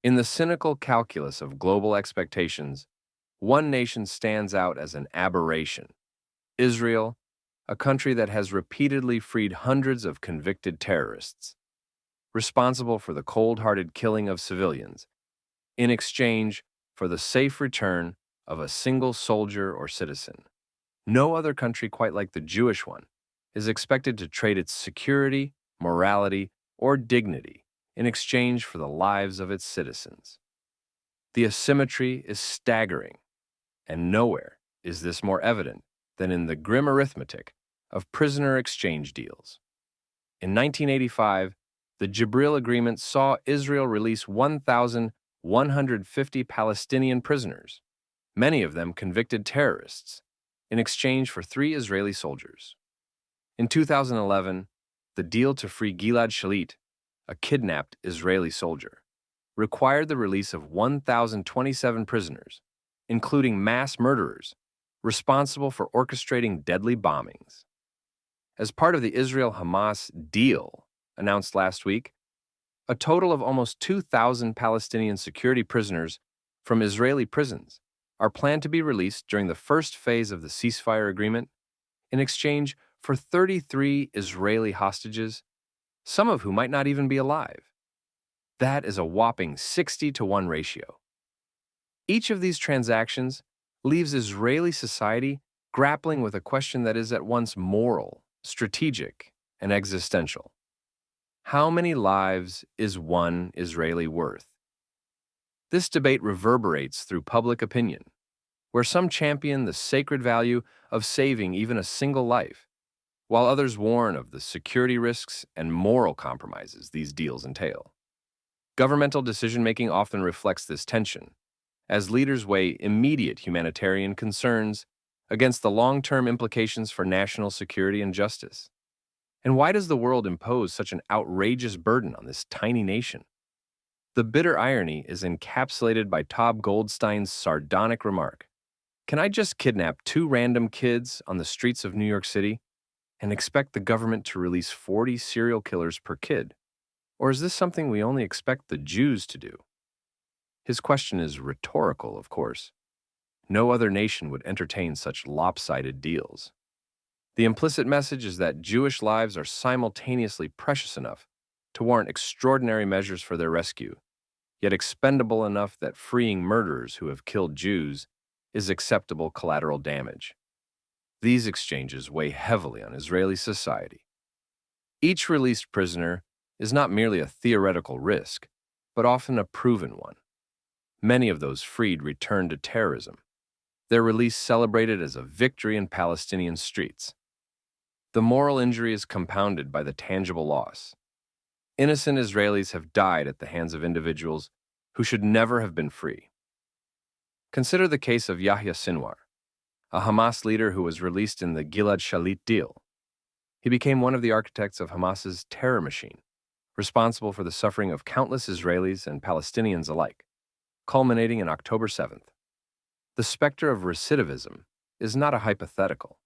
In the cynical calculus of global expectations, one nation stands out as an aberration: Israel, a country that has repeatedly freed hundreds of convicted terrorists, responsible for the cold-hearted killing of civilians, in exchange for the safe return of a single soldier or citizen. No other country quite like the Jewish one is expected to trade its security, morality, or dignity in exchange for the lives of its citizens. The asymmetry is staggering, and nowhere is this more evident than in the grim arithmetic of prisoner exchange deals. In 1985, the Jibril Agreement saw Israel release 1,150 Palestinian prisoners, many of them convicted terrorists, in exchange for 3 Israeli soldiers. In 2011, the deal to free Gilad Shalit, a kidnapped Israeli soldier, required the release of 1,027 prisoners, including mass murderers responsible for orchestrating deadly bombings. As part of the Israel-Hamas deal announced last week, a total of almost 2,000 Palestinian security prisoners from Israeli prisons are planned to be released during the first phase of the ceasefire agreement in exchange for 33 Israeli hostages, some of whom might not even be alive. That is a whopping 60-to-1 ratio. Each of these transactions leaves Israeli society grappling with a question that is at once moral, strategic, and existential. How many lives is one Israeli worth? This debate reverberates through public opinion, where some champion the sacred value of saving even a single life, while others warn of the security risks and moral compromises these deals entail. Governmental decision-making often reflects this tension, as leaders weigh immediate humanitarian concerns against the long-term implications for national security and justice. And why does the world impose such an outrageous burden on this tiny nation? The bitter irony is encapsulated by Todd Goldstein's sardonic remark: "Can I just kidnap 2 random kids on the streets of New York City and expect the government to release 40 serial killers per kid? Or is this something we only expect the Jews to do?" His question is rhetorical, of course. No other nation would entertain such lopsided deals. The implicit message is that Jewish lives are simultaneously precious enough to warrant extraordinary measures for their rescue, yet expendable enough that freeing murderers who have killed Jews is acceptable collateral damage. These exchanges weigh heavily on Israeli society. Each released prisoner is not merely a theoretical risk, but often a proven one. Many of those freed returned to terrorism, their release celebrated as a victory in Palestinian streets. The moral injury is compounded by the tangible loss. Innocent Israelis have died at the hands of individuals who should never have been free. Consider the case of Yahya Sinwar, a Hamas leader who was released in the Gilad Shalit deal. He became one of the architects of Hamas's terror machine, responsible for the suffering of countless Israelis and Palestinians alike, culminating in October 7th. The specter of recidivism is not a hypothetical.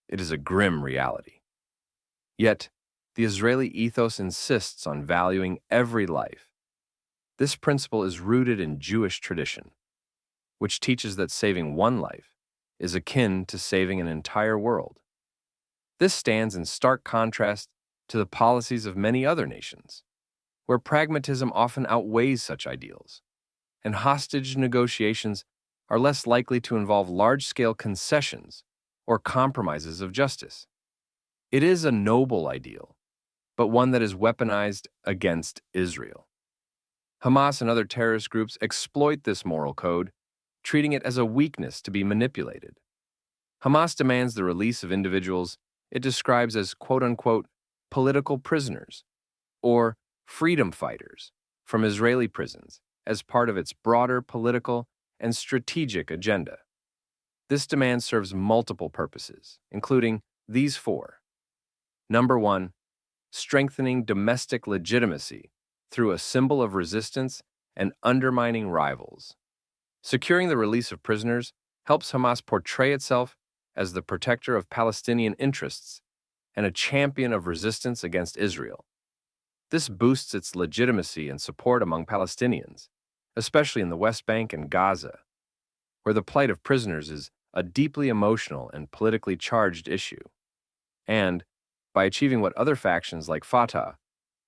It is a grim reality. Yet, the Israeli ethos insists on valuing every life. This principle is rooted in Jewish tradition, which teaches that saving one life is akin to saving an entire world. This stands in stark contrast to the policies of many other nations, where pragmatism often outweighs such ideals, and hostage negotiations are less likely to involve large-scale concessions or compromises of justice. It is a noble ideal, but one that is weaponized against Israel. Hamas and other terrorist groups exploit this moral code, treating it as a weakness to be manipulated. Hamas demands the release of individuals it describes as quote-unquote political prisoners or freedom fighters from Israeli prisons as part of its broader political and strategic agenda. This demand serves multiple purposes, including these 4. Number 1, strengthening domestic legitimacy through a symbol of resistance and undermining rivals. Securing the release of prisoners helps Hamas portray itself as the protector of Palestinian interests and a champion of resistance against Israel. This boosts its legitimacy and support among Palestinians, especially in the West Bank and Gaza, where the plight of prisoners is a deeply emotional and politically charged issue. And, by achieving what other factions like Fatah,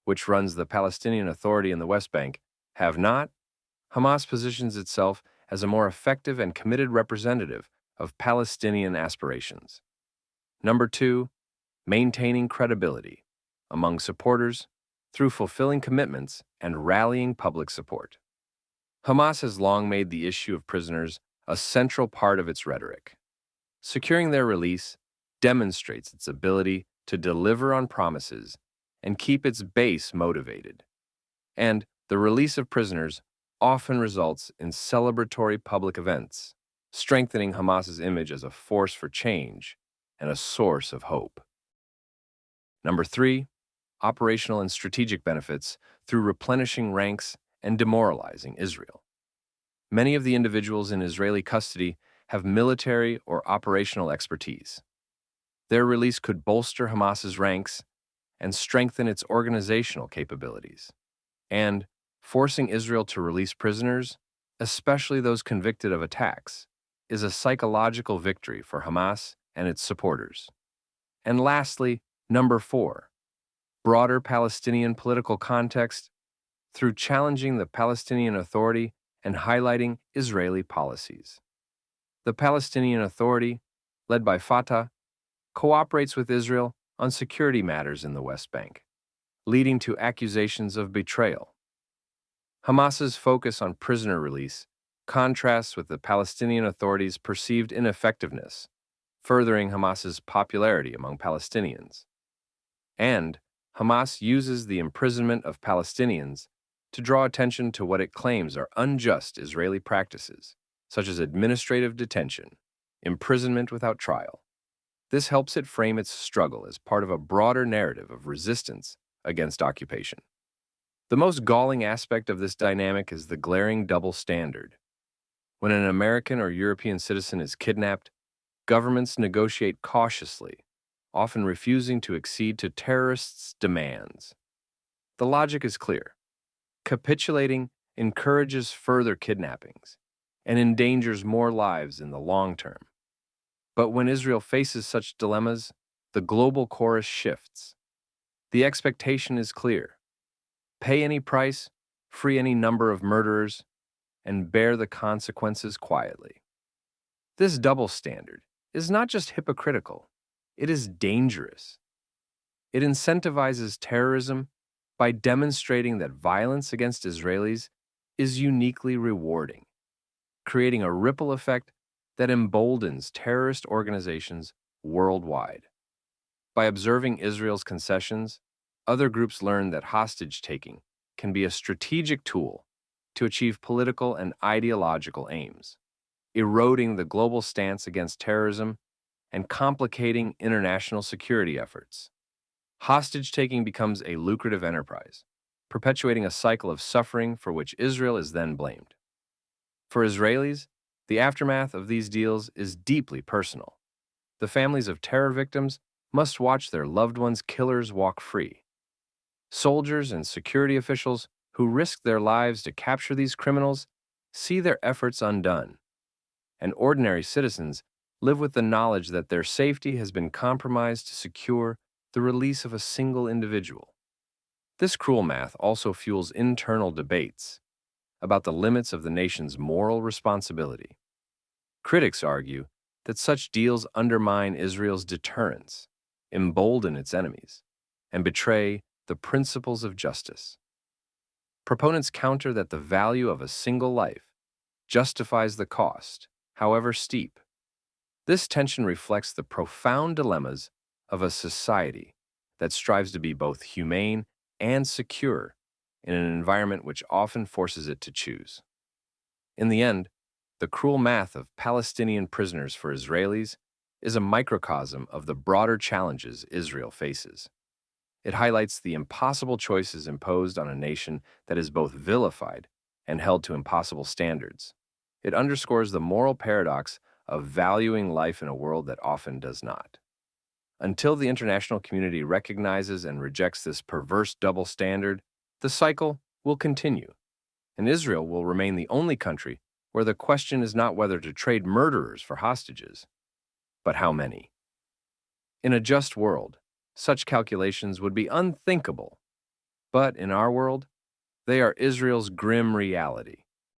which runs the Palestinian Authority in the West Bank, have not, Hamas positions itself as a more effective and committed representative of Palestinian aspirations. Number 2, maintaining credibility among supporters through fulfilling commitments and rallying public support. Hamas has long made the issue of prisoners a central part of its rhetoric. Securing their release demonstrates its ability to deliver on promises and keep its base motivated. And the release of prisoners often results in celebratory public events, strengthening Hamas's image as a force for change and a source of hope. Number 3, operational and strategic benefits through replenishing ranks and demoralizing Israel. Many of the individuals in Israeli custody have military or operational expertise. Their release could bolster Hamas's ranks and strengthen its organizational capabilities. And forcing Israel to release prisoners, especially those convicted of attacks, is a psychological victory for Hamas and its supporters. And lastly, number 4, broader Palestinian political context through challenging the Palestinian Authority and highlighting Israeli policies. The Palestinian Authority, led by Fatah, cooperates with Israel on security matters in the West Bank, leading to accusations of betrayal. Hamas's focus on prisoner release contrasts with the Palestinian Authority's perceived ineffectiveness, furthering Hamas's popularity among Palestinians. And Hamas uses the imprisonment of Palestinians to draw attention to what it claims are unjust Israeli practices, such as administrative detention, imprisonment without trial. This helps it frame its struggle as part of a broader narrative of resistance against occupation. The most galling aspect of this dynamic is the glaring double standard. When an American or European citizen is kidnapped, governments negotiate cautiously, often refusing to accede to terrorists' demands. The logic is clear. Capitulating encourages further kidnappings and endangers more lives in the long term. But when Israel faces such dilemmas, the global chorus shifts. The expectation is clear. Pay any price, free any number of murderers, and bear the consequences quietly. This double standard is not just hypocritical, it is dangerous. It incentivizes terrorism by demonstrating that violence against Israelis is uniquely rewarding, creating a ripple effect that emboldens terrorist organizations worldwide. By observing Israel's concessions, other groups learn that hostage-taking can be a strategic tool to achieve political and ideological aims, eroding the global stance against terrorism and complicating international security efforts. Hostage-taking becomes a lucrative enterprise, perpetuating a cycle of suffering for which Israel is then blamed. For Israelis, the aftermath of these deals is deeply personal. The families of terror victims must watch their loved ones' killers walk free. Soldiers and security officials who risk their lives to capture these criminals see their efforts undone. And ordinary citizens live with the knowledge that their safety has been compromised to secure the release of a single individual. This cruel math also fuels internal debates about the limits of the nation's moral responsibility. Critics argue that such deals undermine Israel's deterrence, embolden its enemies, and betray the principles of justice. Proponents counter that the value of a single life justifies the cost, however steep. This tension reflects the profound dilemmas of a society that strives to be both humane and secure in an environment which often forces it to choose. In the end, the cruel math of Palestinian prisoners for Israelis is a microcosm of the broader challenges Israel faces. It highlights the impossible choices imposed on a nation that is both vilified and held to impossible standards. It underscores the moral paradox of valuing life in a world that often does not. Until the international community recognizes and rejects this perverse double standard, the cycle will continue, and Israel will remain the only country where the question is not whether to trade murderers for hostages, but how many. In a just world, such calculations would be unthinkable, but in our world, they are Israel's grim reality.